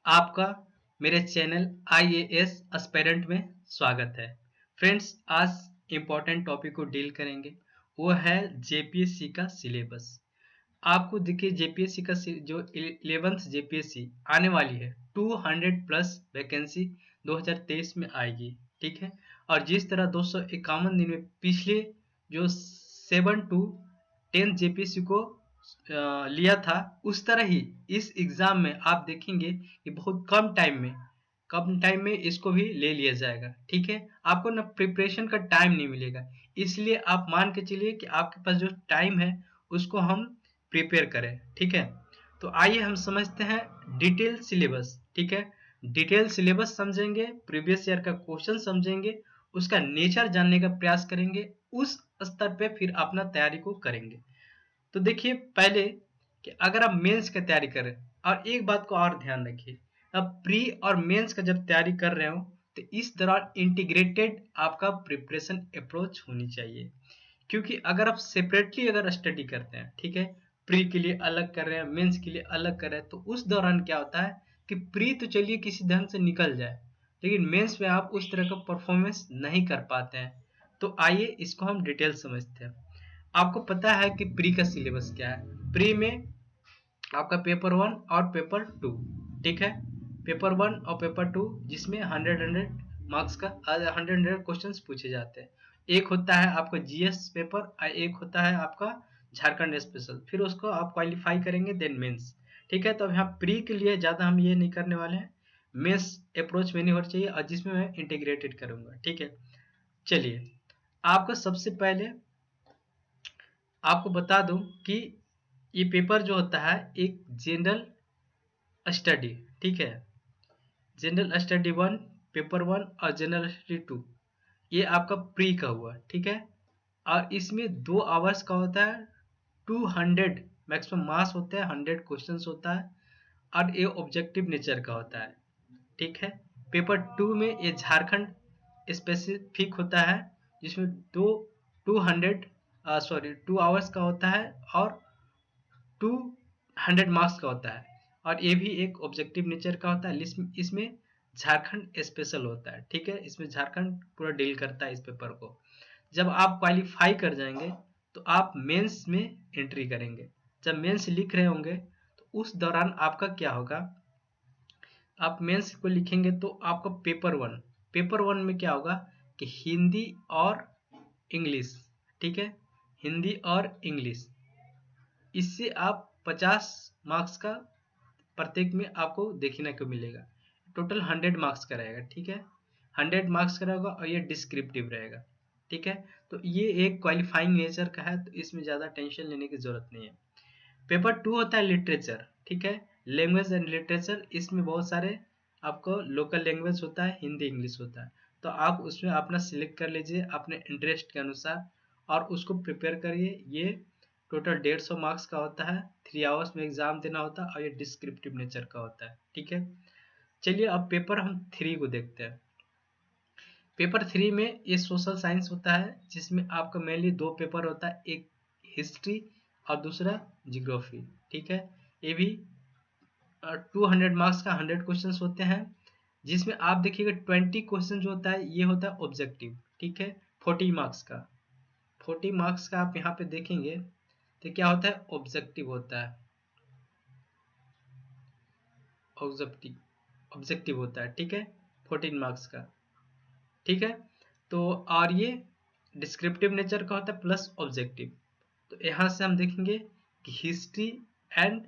आपका मेरे channel IAS aspirant में स्वागत है। फ्रेंड्स, आज इम्पोर्टेंट टॉपिक को डील करेंगे, वो है जेपीएससी का सिलेबस। आपको देखिए जेपीएससी का जो 11th जेपीएससी आने वाली है, 200 प्लस वैकेंसी 2023 में आएगी। ठीक है, और जिस तरह 251 दिन में पिछले जो 7 टू 10 जेपीएससी को लिया था, उस तरह ही इस एग्जाम में आप देखेंगे कि बहुत कम टाइम में इसको भी ले लिया जाएगा। ठीक है, आपको ना प्रिपरेशन का टाइम नहीं मिलेगा, इसलिए आप मान के चलिए कि आपके पास जो टाइम है उसको हम प्रिपेयर करें। ठीक है, तो आइए हम समझते हैं डिटेल सिलेबस। ठीक है, डिटेल सिलेबस समझेंगे, प्रीवियस ईयर का क्वेश्चन समझेंगे, उसका नेचर जानने का प्रयास करेंगे, उस स्तर पे फिर अपना तैयारी को करेंगे। तो देखिए पहले कि अगर आप मेंस की तैयारी करें, और एक बात को और ध्यान रखिए, अब प्री और मेंस का जब तैयारी कर रहे हो तो इस दौरान इंटीग्रेटेड आपका प्रिपरेशन अप्रोच होनी चाहिए। क्योंकि अगर आप सेपरेटली अगर स्टडी करते हैं, ठीक है, प्री के लिए अलग कर रहे हैं, मेंस के लिए अलग कर रहे हैं, तो उस दौरान क्या होता है कि प्री तो चलिए किसी ढंग से निकल जाए, लेकिन मेंस में आप उस तरह का परफॉर्मेंस नहीं कर पाते हैं। तो आइए इसको हम डिटेल समझते हैं। आपको पता है कि प्री का सिलेबस क्या है। प्री में आपका पेपर 1 और पेपर 2, ठीक है, पेपर 1 और पेपर 2 जिसमें 100 मार्क्स का 100 क्वेश्चंस पूछे जाते हैं। एक होता है आपका जीएस पेपर और एक होता है आपका झारखंड स्पेशल, फिर उसको आप क्वालिफाई करेंगे देन मेंस। ठीक है, तो अब यहाँ प्री के लिए ज़्यादा हम ये नहीं करने वाले हैं, मेंस अप्रोच में नहीं होना चाहिए, और जिसमें मैं इंटीग्रेटेड करूँगा। ठीक है, चलिए आपको सबसे पहले आपको बता दूं कि ये पेपर जो होता है एक जनरल स्टडी, ठीक है, जनरल स्टडी 1 पेपर 1 और जनरल स्टडी 2, ये आपका प्री का हुआ। ठीक है, और इसमें 2 आवर्स का होता है, 200 मैक्सिमम मार्क्स होते हैं, 100 क्वेश्चंस होता है, और ये ऑब्जेक्टिव नेचर का होता है। ठीक है, पेपर 2 में ये झारखंड स्पेसिफिक होता है, जिसमें 200 सॉरी 2 आवर्स का होता है और 200 मार्क्स का होता है, और ये भी एक ऑब्जेक्टिव नेचर का होता है। इसमें झारखंड स्पेशल होता है। ठीक है, इसमें झारखंड पूरा डील करता है इस पेपर को। जब आप क्वालिफाई कर जाएंगे तो आप मेंस में एंट्री करेंगे। जब मेंस लिख रहे होंगे तो उस दौरान आपका क्या होगा, आप मेंस को लिखेंगे तो आपका पेपर वन में क्या होगा कि हिंदी और इंग्लिश, ठीक है, हिंदी और इंग्लिश, इससे आप 50 मार्क्स का प्रत्येक में आपको देखने को मिलेगा। टोटल 100 मार्क्स का रहेगा। ठीक है, 100 मार्क्स का रहेगा और ये डिस्क्रिप्टिव रहेगा। ठीक है, तो ये एक क्वालिफाइंग नेचर का है, तो इसमें ज़्यादा टेंशन लेने की जरूरत नहीं है। पेपर 2 होता है लिटरेचर, ठीक है, लैंग्वेज एंड लिटरेचर। इसमें बहुत सारे आपको लोकल लैंग्वेज होता है, हिंदी इंग्लिश होता है, तो आप उसमें अपना सिलेक्ट कर लीजिए अपने इंटरेस्ट के अनुसार और उसको प्रिपेयर करिए। ये टोटल 150 मार्क्स का होता है, 3 आवर्स में एग्जाम देना होता है, और ये डिस्क्रिप्टिव नेचर का होता है। ठीक है, चलिए अब पेपर हम 3 को देखते हैं। पेपर 3 में ये सोशल साइंस होता है, जिसमें आपका मेनली 2 पेपर होता है, एक हिस्ट्री और दूसरा जियोग्राफी। ठीक है, ये भी 200 मार्क्स का 100 क्वेश्चंस होते हैं, जिसमें आप देखिएगा 20 क्वेश्चन जो होता है ये होता है ऑब्जेक्टिव। ठीक है, 40 मार्क्स का, 40 मार्क्स का आप यहाँ पे देखेंगे तो क्या होता है, ऑब्जेक्टिव होता है, ऑब्जेक्टिव ऑब्जेक्टिव होता है। ठीक है, 14 मार्क्स का। ठीक है, तो और ये डिस्क्रिप्टिव नेचर का होता है प्लस ऑब्जेक्टिव। तो यहाँ से हम देखेंगे कि हिस्ट्री एंड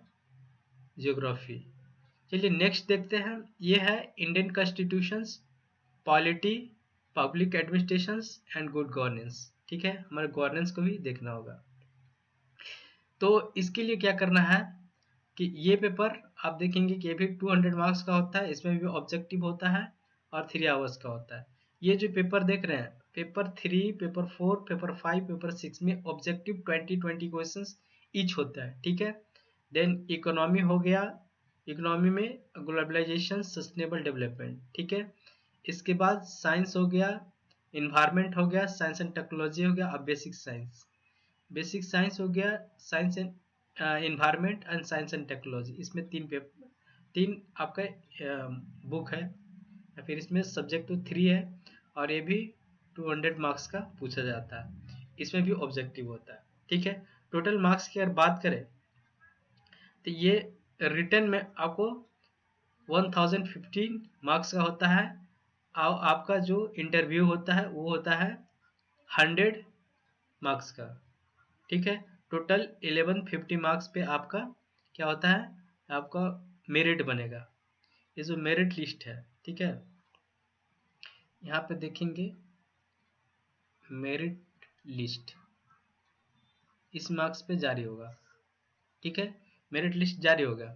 जियोग्राफी। चलिए नेक्स्ट देखते हैं, ये है Indian constitutions, polity, public administrations and good governance. ठीक है, हमारे गवर्नेंस को भी देखना होगा। तो इसके लिए क्या करना है कि ये पेपर आप देखेंगे कि ये भी 200 मार्क्स का होता है, इसमें भी ऑब्जेक्टिव होता है और 3 आवर्स का होता है। ये जो पेपर देख रहे हैं, पेपर 3, पेपर 4, पेपर 5, पेपर 6 में ऑब्जेक्टिव 20 क्वेश्चन ईच होता है। ठीक है, देन इकोनॉमी हो गया, इकोनॉमी में ग्लोबलाइजेशन सस्टेनेबल डेवलपमेंट। ठीक है, इसके बाद साइंस हो गया, इन्वायरमेंट हो गया, साइंस एंड टेक्नोलॉजी हो गया, अब बेसिक साइंस। बेसिक साइंस हो गया, science and environment and science and technology, इसमें 3 3 आपका बुक है, या फिर इसमें सब्जेक्ट तो 3 है, और ये भी 200 मार्क्स का पूछा जाता है, इसमें भी ऑब्जेक्टिव होता है। ठीक है, टोटल मार्क्स की अगर बात करें तो ये रिटर्न में आपको 1015 मार्क्स का होता है, और आपका जो इंटरव्यू होता है वो होता है 100 मार्क्स का। ठीक है, टोटल 1150 मार्क्स पे आपका क्या होता है, आपका मेरिट बनेगा। ये जो मेरिट लिस्ट है, ठीक है, यहाँ पे देखेंगे मेरिट लिस्ट इस मार्क्स पे जारी होगा। ठीक है, मेरिट लिस्ट जारी होगा।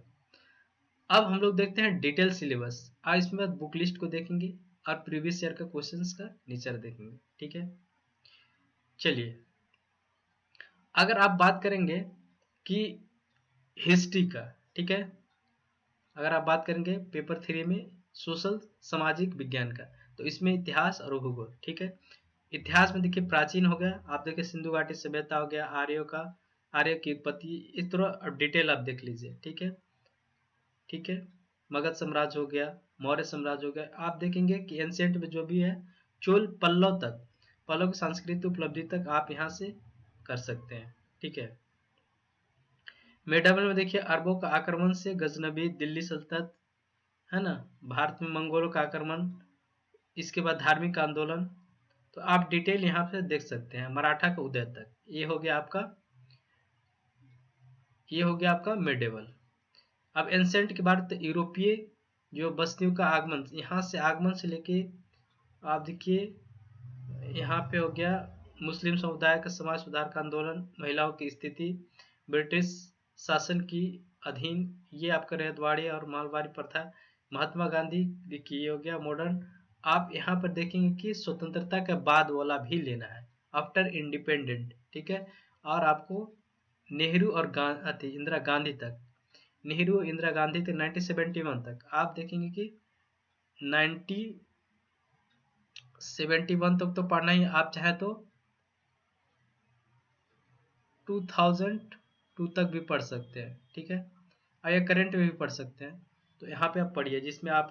अब हम लोग देखते हैं डिटेल सिलेबस। आज इसमें बाद बुक लिस्ट को देखेंगे और प्रीवियस ईयर का क्वेश्चंस का नेचर देखेंगे। ठीक है, चलिए, अगर आप बात करेंगे कि हिस्ट्री का, ठीक है, अगर आप बात करेंगे पेपर 3 में सोशल सामाजिक विज्ञान का, तो इसमें इतिहास और भूगोल। ठीक है, इतिहास में देखिए प्राचीन हो गया, आप देखिए सिंधु घाटी सभ्यता हो गया, आर्य की उत्पत्ति, इस तरह डिटेल आप देख लीजिए। ठीक है, ठीक है, मगध साम्राज्य हो गया, मौर्य साम्राज्य हो गया, आप देखेंगे कि एंशिएंट में जो भी है चोल पल्लव तक, पल्लव की सांस्कृतिक उपलब्धि तक आप यहाँ से कर सकते हैं। ठीक है, मेडाबल में देखिए अरबों का आक्रमण से गजनबी दिल्ली सल्तनत, है ना, भारत में मंगोलों का आक्रमण, इसके बाद धार्मिक आंदोलन, तो आप डिटेल यहाँ पे देख सकते हैं, मराठा का उदय तक। ये हो गया आपका मेडेवल। अब एंसेंट की बात, तो यूरोपीय जो बस्तियों का आगमन, यहाँ से आगमन से लेके आप देखिए यहाँ पे हो गया मुस्लिम समुदाय का समाज सुधार का आंदोलन, महिलाओं की स्थिति, ब्रिटिश शासन की अधीन, ये आपका रैयतवाड़ी और मालवाड़ी प्रथा, महात्मा गांधी, देखिए ये हो गया मॉडर्न। आप यहाँ पर देखेंगे कि स्वतंत्रता के बाद वाला भी लेना है, आफ्टर इंडिपेंडेंट। ठीक है, और आपको नेहरू और इंदिरा गांधी तक, नेहरू इंदिरा गांधी तक 1971 तक आप देखेंगे कि 1971 तक तो पढ़ना ही, आप चाहे तो 2002 तक भी पढ़ सकते हैं। ठीक है, और या करंट में भी पढ़ सकते हैं। तो यहाँ पे आप पढ़िए, जिसमें आप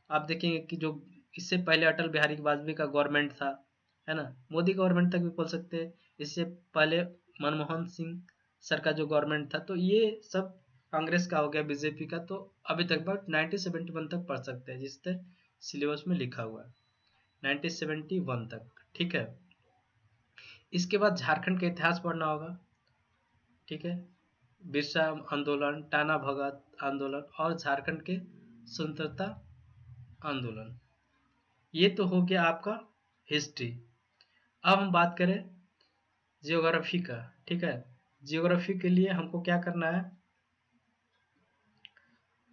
देखेंगे कि जो इससे पहले अटल बिहारी वाजपेयी का गवर्नमेंट था, है ना, मोदी गवर्नमेंट तक भी पढ़ सकते हैं, इससे पहले मनमोहन सिंह सर का जो गवर्नमेंट था, तो ये सब कांग्रेस का हो गया, बीजेपी का, तो अभी तक बट 1971 तक पढ़ सकते हैं, जिस तरह सिलेबस में लिखा हुआ है 1971 तक। ठीक है, इसके बाद झारखंड का इतिहास पढ़ना होगा। ठीक है, बिरसा आंदोलन, टाना भगत आंदोलन और झारखंड के स्वतंत्रता आंदोलन, ये तो हो गया आपका हिस्ट्री। अब हम बात करें जियोग्राफी का। ठीक है, जियोग्राफी के लिए हमको क्या करना है,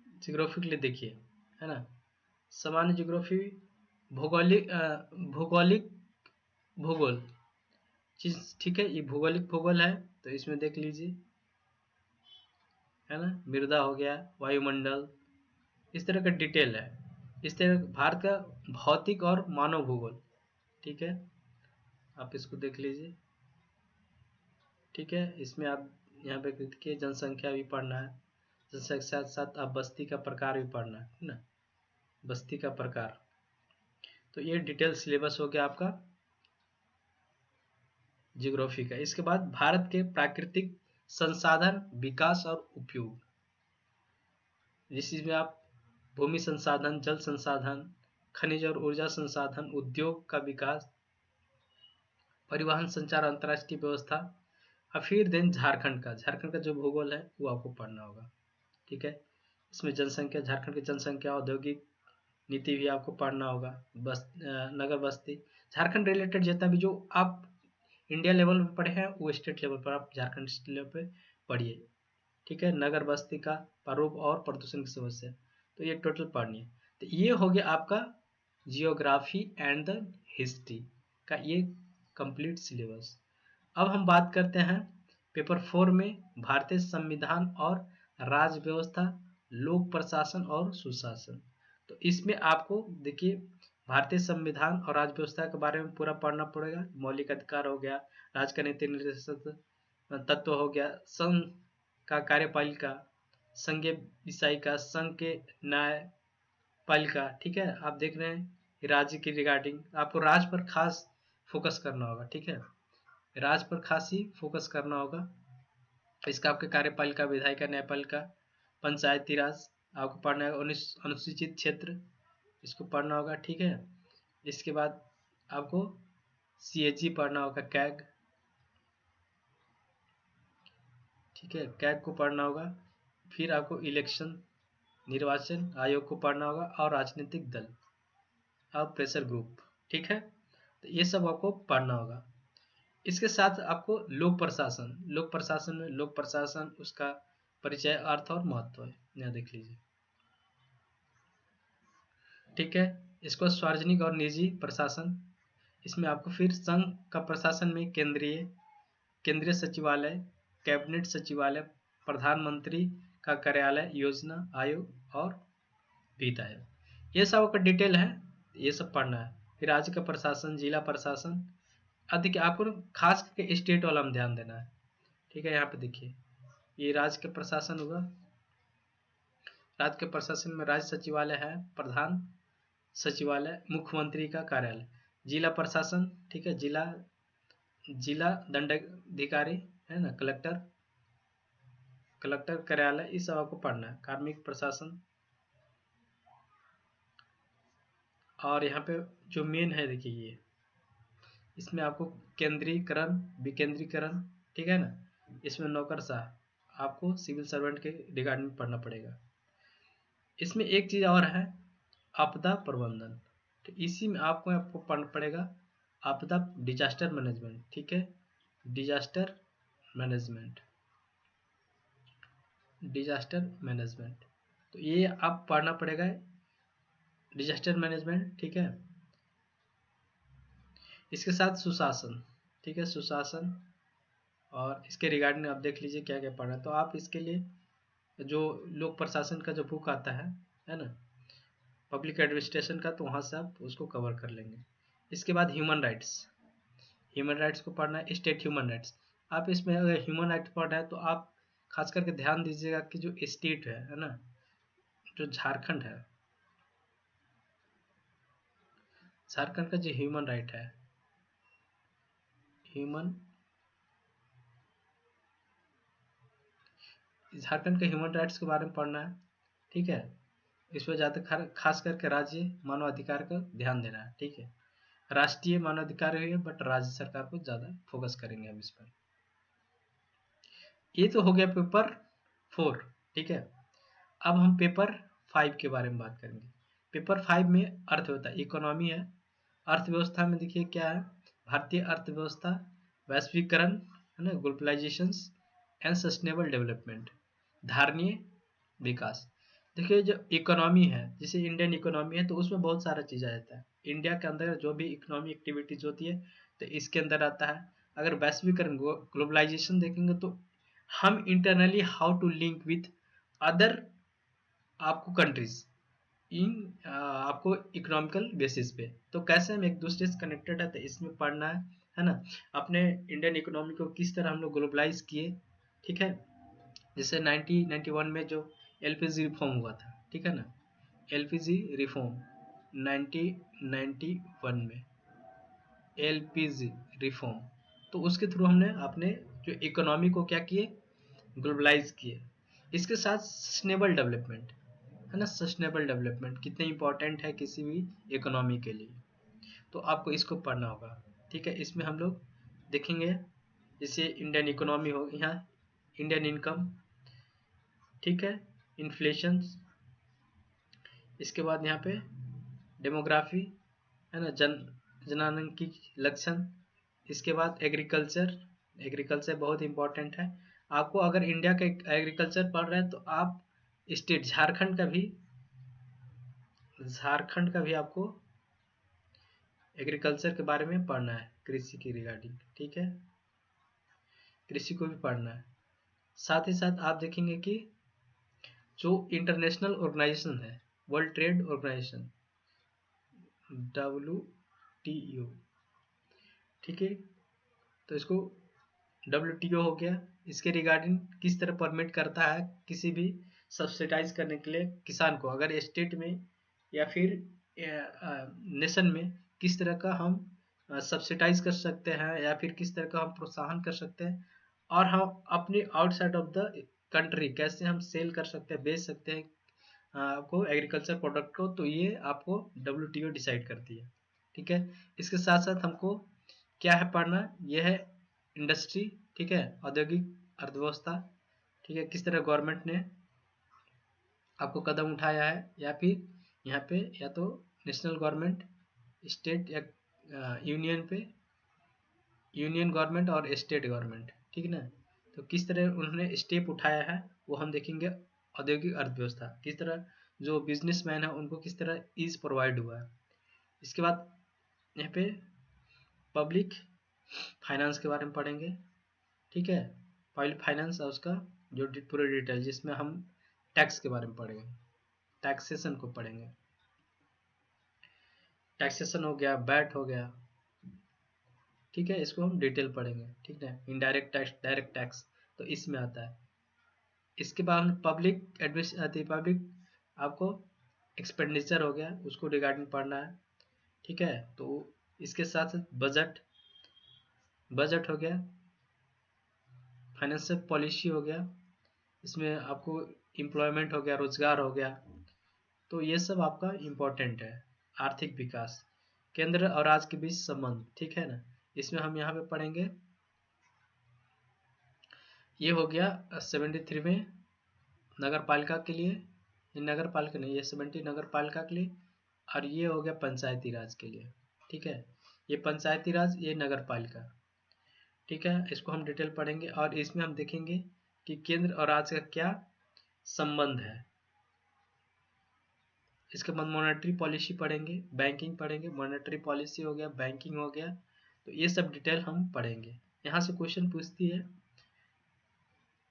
जियोग्राफी के लिए देखिए, है ना, सामान्य जियोग्राफी, भौगोलिक भौगोलिक भूगोल चीज। ठीक है, ये भौगोलिक भूगोल है, तो इसमें देख लीजिए, है ना, मृदा हो गया, वायुमंडल, इस तरह का डिटेल है। इस तरह भारत का भौतिक और मानव भूगोल। ठीक है, आप इसको देख लीजिए। ठीक है, इसमें आप यहाँ पे देखिए जनसंख्या भी पढ़ना है, जनसंख्या के साथ साथ आप बस्ती का प्रकार भी पढ़ना है ना, बस्ती का प्रकार। तो ये डिटेल सिलेबस हो गया आपका जियोग्राफी का। इसके बाद भारत के प्राकृतिक संसाधन विकास और उपयोग, जिसमें आप भूमि संसाधन, जल संसाधन, खनिज और ऊर्जा संसाधन, उद्योग का विकास, परिवहन, संचार, अंतर्राष्ट्रीय व्यवस्था, और फिर देन झारखंड का जो भूगोल है वो आपको पढ़ना होगा। ठीक है, इसमें जनसंख्या, झारखंड की जनसंख्या, औद्योगिक नीति भी आपको पढ़ना होगा, नगर बस्ती, झारखंड रिलेटेड जितना भी जो आप इंडिया लेवल पे पढ़े हैं वो स्टेट लेवल पर आप झारखंड लेवल पे पढ़िए। ठीक है, नगर बस्ती का प्रारूप और प्रदूषण की समस्या, तो ये टोटल पढ़नी है। तो ये हो गया आपका जियोग्राफी एंड द हिस्ट्री का ये कंप्लीट सिलेबस। अब हम बात करते हैं पेपर 4 में भारतीय संविधान और राज्य व्यवस्था, लोक प्रशासन और सुशासन। तो इसमें आपको देखिए भारतीय संविधान और राज्य व्यवस्था के बारे में पूरा पढ़ना पड़ेगा। मौलिक अधिकार हो गया, राज्य का नीति निर्देशक तत्व हो गया, संघ का कार्यपालिका, संघ विषयिका, संघ के न्यायपालिका, ठीक है। आप देख रहे हैं राज्य की रिगार्डिंग, आपको राज्य पर खास फोकस करना होगा, ठीक है। राज्य पर खास ही फोकस करना होगा। इसका आपके कार्यपालिका, विधायिका, न्यायपालिका, पंचायती राज आपको पढ़ना है, अनुसूचित क्षेत्र इसको पढ़ना होगा, ठीक है। इसके बाद आपको CAG पढ़ना होगा, कैग, ठीक है, कैग को पढ़ना होगा। फिर आपको इलेक्शन, निर्वाचन आयोग को पढ़ना होगा, और राजनीतिक दल और प्रेशर ग्रुप, ठीक है। तो ये सब आपको पढ़ना होगा। इसके साथ आपको लोक प्रशासन, लोक प्रशासन में लोक प्रशासन, उसका परिचय, अर्थ और महत्व है, यहाँ देख लीजिए, ठीक है। इसको सार्वजनिक और निजी प्रशासन, इसमें आपको फिर संघ का प्रशासन में केंद्रीय सचिवालय, कैबिनेट सचिवालय, प्रधानमंत्री का कार्यालय, योजना आयोग और वित्त आयोग, ये सब का डिटेल है, ये सब पढ़ना है। फिर राज्य का प्रशासन, जिला प्रशासन, अधिक आपको खास करके स्टेट वाला में ध्यान देना है, ठीक है। यहाँ पे देखिए, ये राज्य का प्रशासन होगा। राज्य के प्रशासन में राज्य सचिवालय है, प्रधान सचिवालय, मुख्यमंत्री का कार्यालय, जिला प्रशासन, ठीक है, जिला दंडाधिकारी है ना, कलेक्टर कार्यालय, इस सब आपको पढ़ना है। कार्मिक प्रशासन, और यहाँ पे जो मेन है देखिए, ये इसमें आपको केंद्रीकरण, विकेंद्रीकरण, ठीक है ना, इसमें नौकरशाह आपको सिविल सर्वेंट के रिगार्डिंग पढ़ना पड़ेगा। इसमें एक चीज और है, आपदा प्रबंधन, तो इसी में आपको पढ़ना पड़ेगा आपदा, डिजास्टर मैनेजमेंट, ठीक है, डिजास्टर मैनेजमेंट, डिजास्टर मैनेजमेंट, तो ये आप पढ़ना पड़ेगा, डिजास्टर मैनेजमेंट, ठीक है। इसके साथ सुशासन, ठीक है, सुशासन, और इसके रिगार्डिंग आप देख लीजिए क्या क्या पढ़ना है। तो आप इसके लिए जो लोक प्रशासन का जो बुक आता है ना, पब्लिक एडमिनिस्ट्रेशन का, तो वहाँ से आप उसको कवर कर लेंगे। इसके बाद ह्यूमन राइट्स को पढ़ना है, स्टेट ह्यूमन राइट्स। आप इसमें अगर ह्यूमन राइट्स पढ़ रहे हैं तो आप खास करके ध्यान दीजिएगा कि जो स्टेट है ना, जो झारखंड है, झारखंड का जो ह्यूमन राइट है, झारखंड के ह्यूमन राइट्स के बारे में पढ़ना है, ठीक है। इसमें ज़्यादा खास करके राज्य मानवाधिकार का ध्यान देना है, ठीक है। राष्ट्रीय मानवाधिकार है, बट राज्य सरकार को ज़्यादा फोकस करेंगे हम इस पर। ये तो हो गया पेपर 4, ठीक है। अब हम पेपर 5 के बारे में बात करेंगे। पेपर 5 में अर्थव्यवस्था, इकोनॉमी है। अर्थव्यवस्था में देखिए क्या है, भारतीय अर्थव्यवस्था, वैश्वीकरण है ना, ग्लोबलाइजेशन एंड सस्टेनेबल डेवलपमेंट, धारणीय विकास। देखिए जो इकोनॉमी है, जैसे इंडियन इकोनॉमी है, तो उसमें बहुत सारा चीज़ आ जाता है। इंडिया के अंदर जो भी इकोनॉमी एक्टिविटीज होती है तो इसके अंदर आता है। अगर वैश्वीकरण, ग्लोबलाइजेशन देखेंगे तो हम internally how to link with other आपको कंट्रीज इन आपको इकोनॉमिकल बेसिस पे, तो कैसे हम एक दूसरे से कनेक्टेड है, तो इसमें पढ़ना है ना। अपने इंडियन इकोनॉमी को किस तरह हम लोग ग्लोबलाइज किए, ठीक है। जैसे 1991 में जो LPG रिफॉर्म हुआ था, ठीक है ना, LPG रिफॉर्म 1991 में LPG रिफॉर्म, तो उसके थ्रू हमने अपने जो इकोनॉमी को क्या किए, ग्लोबलाइज किए। इसके साथ सस्टेनेबल डेवलपमेंट है ना, सस्टेनेबल डेवलपमेंट कितने इंपॉर्टेंट है किसी भी इकोनॉमी के लिए, तो आपको इसको पढ़ना होगा, ठीक है। इसमें हम लोग देखेंगे जैसे इंडियन इकोनॉमी हो, यहाँ इंडियन इनकम, ठीक है, इन्फ्लेशन, इसके बाद यहाँ पे डेमोग्राफी है ना, जनसांख्यिकी लक्षण, इसके बाद एग्रीकल्चर बहुत इंपॉर्टेंट है। आपको अगर इंडिया का एग्रीकल्चर पढ़ रहे हैं तो आप स्टेट झारखंड का भी आपको एग्रीकल्चर के बारे में पढ़ना है, कृषि की रिगार्डिंग, ठीक है, कृषि को भी पढ़ना है। साथ ही साथ आप देखेंगे कि जो इंटरनेशनल ऑर्गेनाइजेशन है, वर्ल्ड ट्रेड ऑर्गेनाइजेशन, WTO, ठीक है, तो इसको WTO हो गया, इसके रिगार्डिंग किस तरह परमिट करता है किसी भी सब्सिडाइज करने के लिए किसान को, अगर स्टेट में या फिर नेशन में किस तरह का हम सब्सिडाइज कर सकते हैं या फिर किस तरह का हम प्रोत्साहन कर सकते हैं, और हम अपनी आउटसाइड ऑफ द कंट्री कैसे हम सेल कर सकते हैं, बेच सकते हैं आपको एग्रीकल्चर प्रोडक्ट को, तो ये आपको WTO डिसाइड करती है। ठीक है, इसके साथ साथ हमको क्या है पढ़ना, यह है इंडस्ट्री, ठीक है, औद्योगिक अर्थव्यवस्था, ठीक है, किस तरह गवर्नमेंट ने आपको कदम उठाया है, या फिर यहाँ पे या तो नेशनल गवर्नमेंट, स्टेट या यूनियन पे, यूनियन गवर्नमेंट और स्टेट गवर्नमेंट, ठीक है ना, तो किस तरह उन्होंने स्टेप उठाया है वो हम देखेंगे। औद्योगिक अर्थव्यवस्था, किस तरह जो बिजनेसमैन है उनको किस तरह ईज प्रोवाइड हुआ है। इसके बाद यहाँ पे पब्लिक फाइनेंस के बारे में पढ़ेंगे, ठीक है, पब्लिक फाइनेंस और उसका जो पूरे डिटेल, जिसमें हम टैक्स के बारे में पढ़ेंगे, टैक्सेशन को पढ़ेंगे, टैक्सेशन हो गया, बैट हो गया, ठीक है, इसको हम डिटेल पढ़ेंगे, ठीक है, इनडायरेक्ट टैक्स, डायरेक्ट टैक्स, तो इसमें आता है। इसके बाद हम पब्लिक एडमिश आती है, पब्लिक आपको एक्सपेंडिचर हो गया, उसको रिगार्डिंग पढ़ना है, ठीक है, तो इसके साथ साथ बजट, बजट हो गया, फाइनेंशियल पॉलिसी हो गया, इसमें आपको एम्प्लॉयमेंट हो गया, रोजगार हो गया, तो ये सब आपका इम्पोर्टेंट है। आर्थिक विकास, केंद्र और राज्य के बीच संबंध, ठीक है ना, इसमें हम यहाँ पे पढ़ेंगे। ये हो गया 73 में नगर पालिका के लिए, ये नगर पालिका नहीं, ये 70 नगर पालिका के लिए, और ये हो गया पंचायती राज के लिए, ठीक है, ये पंचायती राज, ये नगर पालिका, ठीक है, इसको हम डिटेल पढ़ेंगे, और इसमें हम देखेंगे कि केंद्र और राज्य का क्या संबंध है। इसके बाद मॉनेटरी पॉलिसी पढ़ेंगे, बैंकिंग पढ़ेंगे, मॉनेटरी पॉलिसी हो गया, बैंकिंग हो गया, तो ये सब डिटेल हम पढ़ेंगे। यहाँ से क्वेश्चन पूछती है।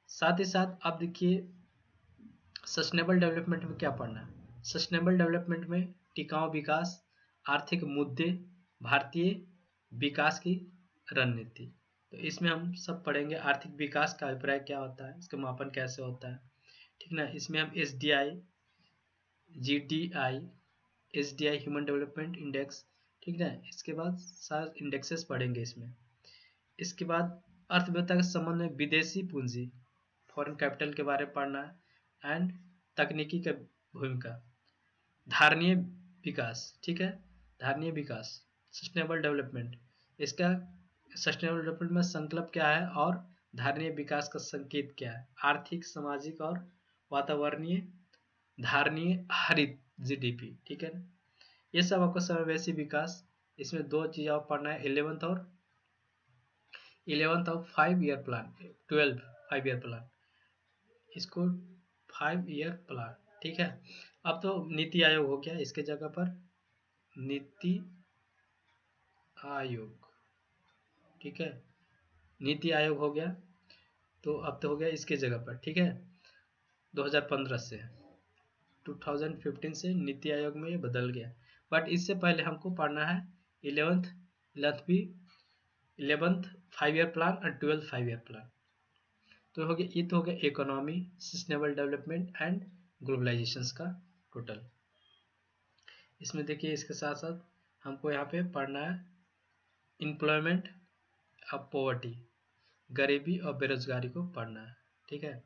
साथ ही साथ आप देखिए सस्टेनेबल डेवलपमेंट में क्या पढ़ना है। सस्टेनेबल डेवलपमेंट में टिकाऊ विकास, आर्थिक मुद्दे, भारतीय विकास की रणनीति, तो इसमें हम सब पढ़ेंगे। आर्थिक विकास का अभिप्राय क्या होता है, इसका मापन कैसे होता है, ठीक ना, इसमें हम SDI, GDI, SDI human development index, ठीक है, इसके बाद सारे इंडेक्सेस पढ़ेंगे इसमें। इसके बाद अर्थव्यवस्था के संबंध में विदेशी पूंजी, फॉरेन कैपिटल के बारे में पढ़ना है, एंड तकनीकी का भूमिका, धारणीय विकास, ठीक है, धारणीय विकास, सस्टेनेबल डेवलपमेंट, इसका सस्टेनेबल डेवलपमेंट में संकल्प क्या है और धारणीय विकास का संकेत क्या है, आर्थिक, सामाजिक और वातावरणीय, धारणीय, हरित GDP, ठीक है ना, ये सब आपको समावेशी विकास, इसमें दो चीज आप पढ़ना है, 11th of 5 year plan, 12 5 year plan, इसको 5 ईयर प्लान, ठीक है। अब तो नीति आयोग हो गया, इसके जगह पर नीति आयोग, ठीक है, नीति आयोग हो गया, तो अब तो हो गया इसके जगह पर, ठीक है, 2015 से 2015 से नीति आयोग में ये बदल गया, बट इससे पहले हमको पढ़ना है 11th 11th 5 ईयर प्लान और 12th 5 ईयर प्लान, तो हो गया, ये तो हो गया economy, sustainable development and globalization का टोटल। इसमें देखिए इसके साथ साथ हमको यहाँ पे पढ़ना है एम्प्लॉयमेंट ऑफ पॉवर्टी, गरीबी और बेरोजगारी को पढ़ना है, ठीक है।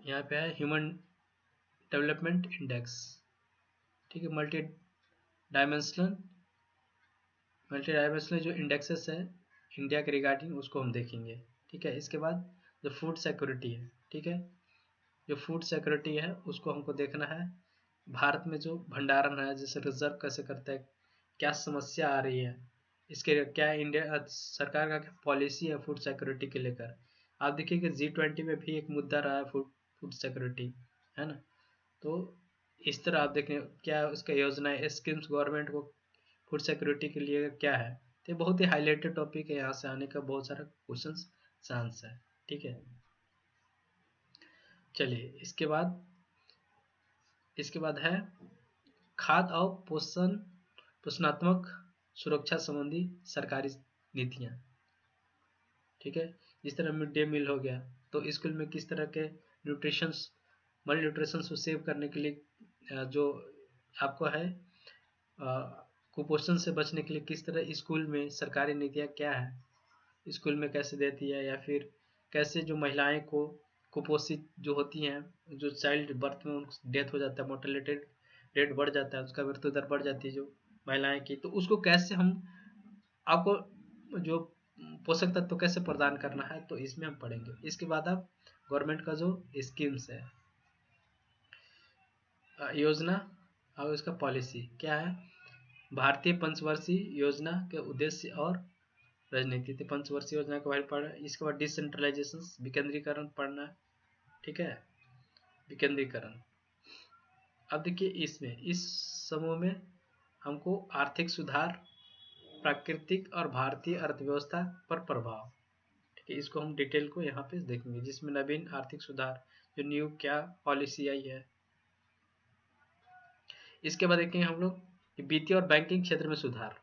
यहाँ पे है ह्यूमन डेवलपमेंट इंडेक्स, ठीक है, मल्टी डायमेंशनल जो इंडेक्सेस है इंडिया के रिगार्डिंग, उसको हम देखेंगे, ठीक है। इसके बाद जो फूड सिक्योरिटी है, ठीक है, जो फूड सिक्योरिटी है उसको हमको देखना है, भारत में जो भंडारण है, जैसे रिजर्व कैसे करता है, क्या समस्या आ रही है, इसके क्या इंडिया सरकार का क्या पॉलिसी है फूड सिक्योरिटी के लेकर। आप देखिए कि G20 में भी एक मुद्दा रहा है फूड सिक्योरिटी, है ना, तो इस तरह आप देखें क्या उसका योजना स्कीम्स गवर्नमेंट को फूड सिक्योरिटी के लिए क्या है, तो बहुत ही हाईलाइटेड टॉपिक है, यहाँ से आने का बहुत सारा क्वेश्चन चांस है, ठीक है। चलिए इसके बाद है खाद्य और पोषणात्मक सुरक्षा संबंधी सरकारी नीतियाँ, ठीक है, जिस तरह मिड डे मील हो गया, तो स्कूल में किस तरह के न्यूट्रिशंस मल न्यूट्रिशंस को सेव करने के लिए जो आपको है कुपोषण से बचने के लिए किस तरह स्कूल में सरकारी नीतियाँ क्या है, स्कूल में कैसे देती है, या फिर कैसे जो महिलाएं को कुपोषित जो होती हैं, जो चाइल्ड बर्थ में उनका डेथ हो जाता है, मोर्टेलिटी रेट बढ़ जाता है, उसका मृत्यु दर बढ़ जाती है जो महिलाएं की, तो उसको कैसे हम आपको जो पोषक तत्व कैसे प्रदान करना है, तो इसमें हम पढ़ेंगे। इसके बाद आप गवर्नमेंट का जो स्कीम्स है, योजना और इसका पॉलिसी क्या है, भारतीय पंचवर्षीय योजना के उद्देश्य और राजनीति थी। पंचवर्षीय योजना के बारे में पढ़ना। इसके बाद डिसेंट्रलाइजेशन विकेंद्रीकरण पढ़ना है, ठीक है, विकेंद्रीकरण। अब देखिए इसमें इस समूह में हमको आर्थिक सुधार, प्राकृतिक और भारतीय अर्थव्यवस्था पर प्रभाव, ठीक है, इसको हम डिटेल को यहाँ पे देखेंगे, जिसमें नवीन आर्थिक सुधार जो न्यू क्या पॉलिसी आई है। इसके बाद देखेंगे हम लोग वित्तीय और बैंकिंग क्षेत्र में सुधार,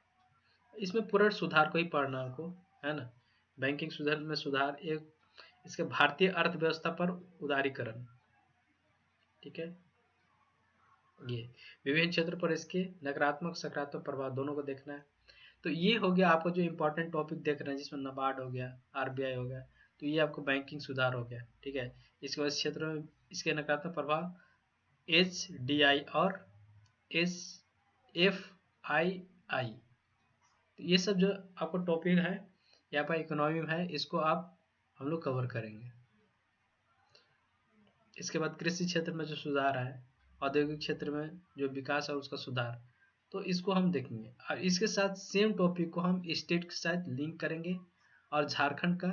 इसमें पूर्ण सुधार को ही पढ़ना हमको, है ना, बैंकिंग सुधार में सुधार। एक इसके भारतीय अर्थव्यवस्था पर उदारीकरण, ठीक है, ये विभिन्न क्षेत्र पर इसके नकारात्मक सकारात्मक प्रभाव दोनों को देखना है। तो ये हो गया आपको जो इंपॉर्टेंट टॉपिक देख रहे हैं, जिसमें नाबार्ड हो गया, आरबीआई हो गया, तो ये आपको बैंकिंग सुधार हो गया, ठीक है। इसके बाद क्षेत्र में इसके नकारात्मक प्रभाव HDI और SFII, तो ये सब जो आपको टॉपिक है यहाँ पर इकोनॉमी में है, इसको आप हम लोग कवर करेंगे। इसके बाद कृषि क्षेत्र में जो सुधार है, औद्योगिक क्षेत्र में जो विकास है उसका सुधार, तो इसको हम देखेंगे। और इसके साथ सेम टॉपिक को हम स्टेट के साथ लिंक करेंगे, और झारखंड का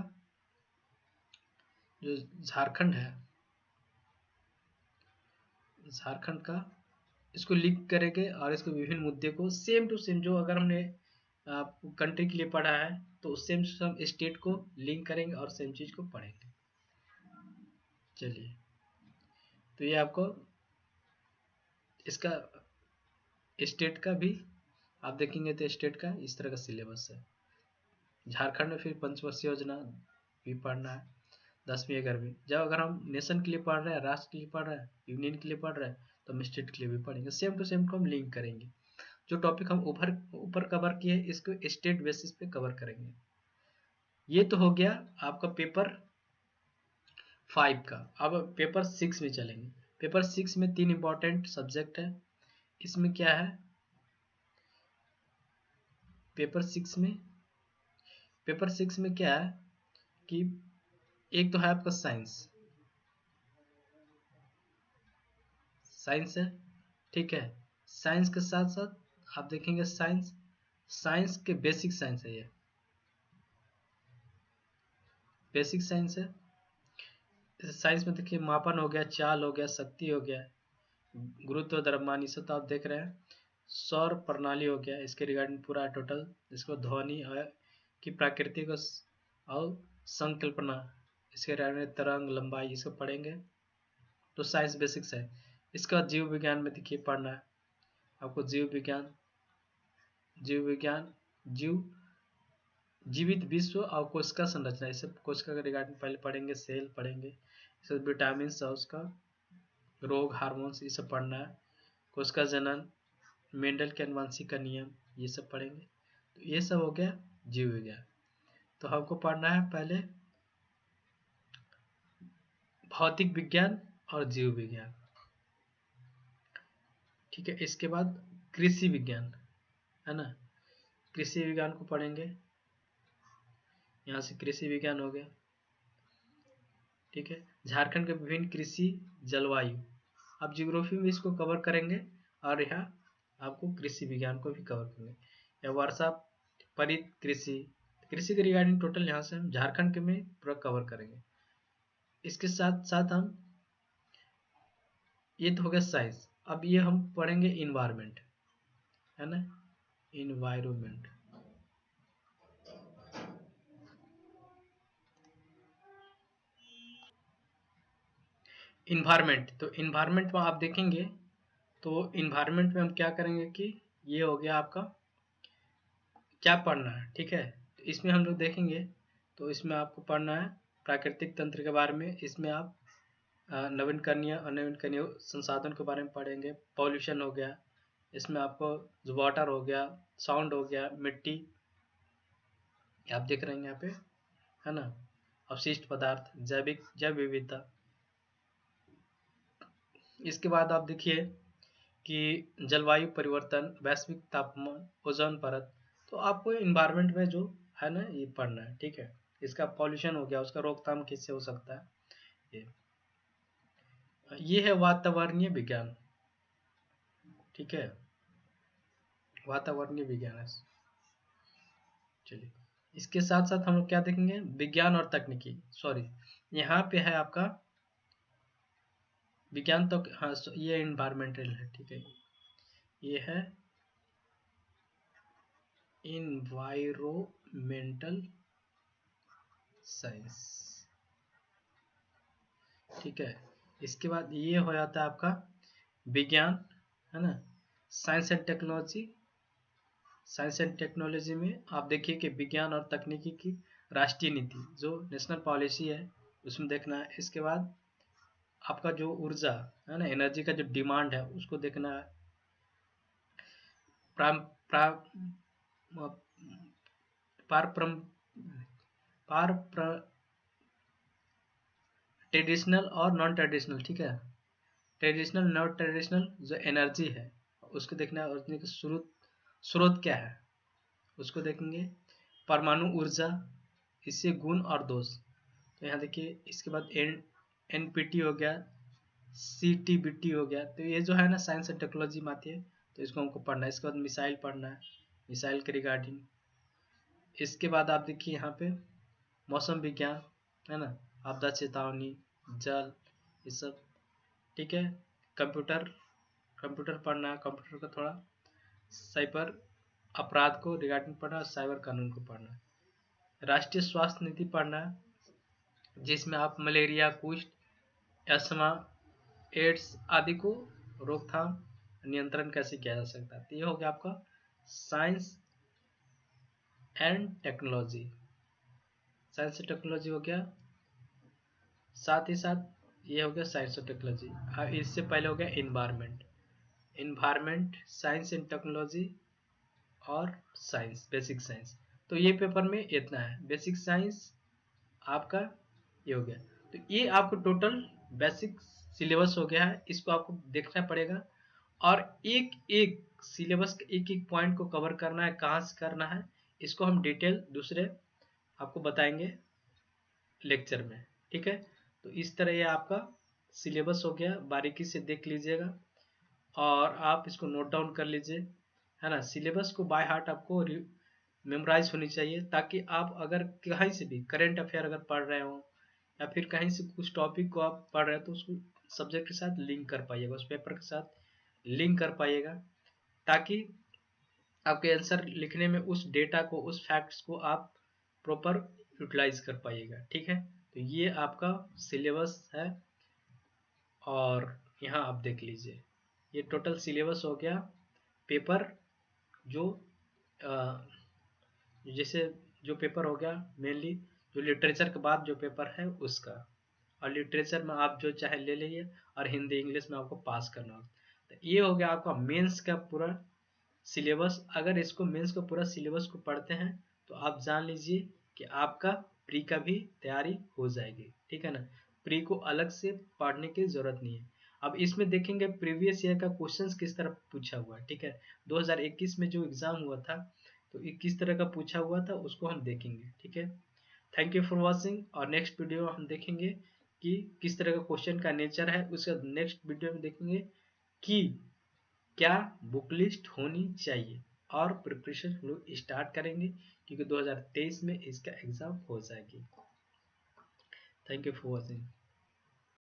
जो झारखंड है, झारखंड का इसको लिंक करेंगे, और इसके विभिन्न मुद्दे को सेम टू सेम जो अगर हमने कंट्री के लिए पढ़ा है, तो सेम टू सेम स्टेट को लिंक करेंगे और सेम चीज को पढ़ेंगे। चलिए, तो ये आपको इसका स्टेट का भी आप देखेंगे, तो स्टेट का इस तरह का सिलेबस है। झारखंड में फिर पंचवर्षीय योजना भी पढ़ना है, 10वीं 11वीं। जब अगर हम नेशन के लिए पढ़ रहे हैं, राष्ट्र के लिए पढ़ रहे हैं, यूनियन के लिए पढ़ रहे हैं, तो हम स्टेट के लिए भी पढ़ेंगे। सेम टू सेम को हम लिंक करेंगे, जो टॉपिक हम ऊपर कवर किए इसको स्टेट बेसिस पे कवर करेंगे। ये तो हो गया आपका पेपर 5 का। अब पेपर 6 में चलेंगे। पेपर 6 में 3 इंपॉर्टेंट सब्जेक्ट है। इसमें क्या है, पेपर 6 में क्या है कि एक तो है आपका साइंस है, ठीक है। साइंस के साथ साथ आप देखेंगे साइंस के बेसिक साइंस है, ये बेसिक साइंस है। साइंस में देखिए मापन हो गया, चाल हो गया, शक्ति हो गया, गुरुत्व, द्रव्यमान, ये सब तो आप देख रहे हैं। सौर प्रणाली हो गया, इसके रिगार्डिंग पूरा टोटल, इसको ध्वनि की प्राकृतिक और संकल्पना, इसके रिगार्डिंग तरंग, लंबाई, ये सब पढ़ेंगे। तो साइंस बेसिक्स है। इसका जीव विज्ञान में देखिए पढ़ना है आपको, जीवित विश्व और कोशिका संरचना, इसे कोशिका के रिगार्डिंग पहले पढ़ेंगे, सेल पढ़ेंगे, इसे विटामिन और उसका रोग, हार्मोन्स, ये सब पढ़ना है। कोशिका जनन, मेंडल के आनुवंशिक का नियम, ये सब पढ़ेंगे। तो ये सब हो गया जीव विज्ञान। तो हमको पढ़ना है पहले भौतिक विज्ञान और जीव विज्ञान, ठीक है। इसके बाद कृषि विज्ञान, है ना, कृषि विज्ञान को पढ़ेंगे। यहाँ से कृषि विज्ञान हो गया, ठीक है। झारखंड के विभिन्न कृषि जलवायु, अब ज्योग्राफी में इसको कवर करेंगे, और यहाँ आपको कृषि विज्ञान को भी कवर करेंगे। या वर्षा परित कृषि के रिगार्डिंग टोटल यहाँ से हम झारखंड के में पूरा कवर करेंगे। इसके साथ साथ हम, ये तो हो गया साइंस। अब ये हम पढ़ेंगे इन्वायरमेंट, है ना, इन्वायरमेंट। इन्वायरमेंट, तो इन्वायरमेंट में आप देखेंगे, तो इन्वायरमेंट में हम क्या करेंगे कि ये हो गया आपका क्या पढ़ना है, ठीक है। तो इसमें हम लोग देखेंगे, तो इसमें आपको पढ़ना है प्राकृतिक तंत्र के बारे में। इसमें आप नवीनकरणीय अनवीनकरणीय संसाधन के बारे में पढ़ेंगे। पॉल्यूशन हो गया, इसमें आपको जो वाटर हो गया, साउंड हो गया, मिट्टी आप देख रहे हैं यहाँ पे, है ना, अवशिष्ट पदार्थ, जैव विविधता। इसके बाद आप देखिए कि जलवायु परिवर्तन, वैश्विक तापमान, ओजोन परत। तो आपको इन्वायरमेंट में जो है ना ये पढ़ना है, ठीक है। इसका पॉल्यूशन हो गया, उसका रोकथाम कैसे हो सकता है, ये है वातावरणीय विज्ञान, ठीक है, वातावरणीय विज्ञान है। चलिए, इसके साथ साथ हम लोग क्या देखेंगे, विज्ञान और तकनीकी, सॉरी यहाँ पे है आपका विज्ञान, तो हाँ ये इन्वायरमेंटल है, ठीक है, ये है इन्वायरोमेंटल साइंस, ठीक है। इसके बाद ये हो जाता है आपका विज्ञान, है ना, science and technology. Science and technology में आप देखिए कि विज्ञान और तकनीकी की राष्ट्रीय नीति, जो नेशनल पॉलिसी है उसमें देखना है। इसके बाद आपका जो ऊर्जा है ना, एनर्जी का जो डिमांड है उसको देखना है। प्राम प्राम पार ट्रेडिशनल और नॉन ट्रेडिशनल, ठीक है, ट्रेडिशनल नॉन ट्रेडिशनल जो एनर्जी है उसको देखना है, उसके स्रोत क्या है उसको देखेंगे। परमाणु ऊर्जा, इससे गुण और दोष। तो यहाँ देखिए, इसके बाद एनपीटी हो गया, सीटीबीटी हो गया। तो ये जो है ना साइंस एंड टेक्नोलॉजी में आती है, तो इसको हमको पढ़ना है। इसके बाद मिसाइल पढ़ना है, मिसाइल के रिगार्डिंग। इसके बाद आप देखिए यहाँ पे मौसम विज्ञान, है ना, आपदा चेतावनी, जल, ये सब, ठीक है। कंप्यूटर पढ़ना है, कंप्यूटर का थोड़ा साइबर अपराध को रिगार्डिंग पढ़ना है, साइबर कानून को पढ़ना है। राष्ट्रीय स्वास्थ्य नीति पढ़ना है, जिसमें आप मलेरिया, कुष्ठ, अस्थमा, एड्स आदि को रोकथाम नियंत्रण कैसे किया जा सकता है। तो ये हो गया आपका science and technology, science and technology हो गया। साथ ही साथ ये हो गया साइंस और टेक्नोलॉजी। अब इससे पहले हो गया इन्वायरमेंट, साइंस एंड टेक्नोलॉजी और साइंस, बेसिक साइंस। तो ये पेपर में इतना है, बेसिक साइंस आपका ये हो गया। तो ये आपको टोटल बेसिक सिलेबस हो गया है, इसको आपको देखना पड़ेगा और एक एक सिलेबस के एक एक पॉइंट को कवर करना है, कहाँ से करना है, इसको हम डिटेल दूसरे आपको बताएंगे लेक्चर में, ठीक है। तो इस तरह ये आपका सिलेबस हो गया, बारीकी से देख लीजिएगा और आप इसको नोट डाउन कर लीजिए, है ना। सिलेबस को बाय हार्ट आपको मेमोराइज होनी चाहिए, ताकि आप अगर कहीं से भी करेंट अफेयर अगर पढ़ रहे हो या फिर कहीं से कुछ टॉपिक को आप पढ़ रहे हो तो उसको सब्जेक्ट के साथ लिंक कर पाइएगा, उस पेपर के साथ लिंक कर पाइएगा, ताकि आपके आंसर लिखने में उस डेटा को, उस फैक्ट्स को आप प्रॉपर यूटिलाइज कर पाइएगा, ठीक है। तो ये आपका सिलेबस है और यहाँ आप देख लीजिए, ये टोटल सिलेबस हो गया पेपर जो जैसे जो पेपर हो गया मेनली जो लिटरेचर के बाद जो पेपर है उसका, और लिटरेचर में आप जो चाहे ले लीजिए और हिंदी इंग्लिश में आपको पास करना होगा। तो ये हो गया आपका मेंस का पूरा सिलेबस। अगर इसको मेंस का पूरा सिलेबस को पढ़ते हैं तो आप जान लीजिए कि आपका प्री का भी तैयारी हो जाएगी, ठीक है ना। प्री को अलग से पढ़ने की जरूरत नहीं है। अब इसमें देखेंगे प्रीवियस ईयर का क्वेश्चंस किस तरह पूछा हुआ है, ठीक है। 2021 में जो एग्जाम हुआ था तो ये किस तरह का पूछा हुआ था उसको हम देखेंगे, ठीक है। थैंक यू फॉर वॉचिंग, और नेक्स्ट वीडियो हम देखेंगे कि किस तरह का क्वेश्चन का नेचर है। उसका नेक्स्ट वीडियो में देखेंगे कि क्या बुक लिस्ट होनी चाहिए, और प्रिपरेशन हम लोग स्टार्ट करेंगे क्योंकि 2023 में इसका एग्जाम हो जाएगी। Thank you for watching.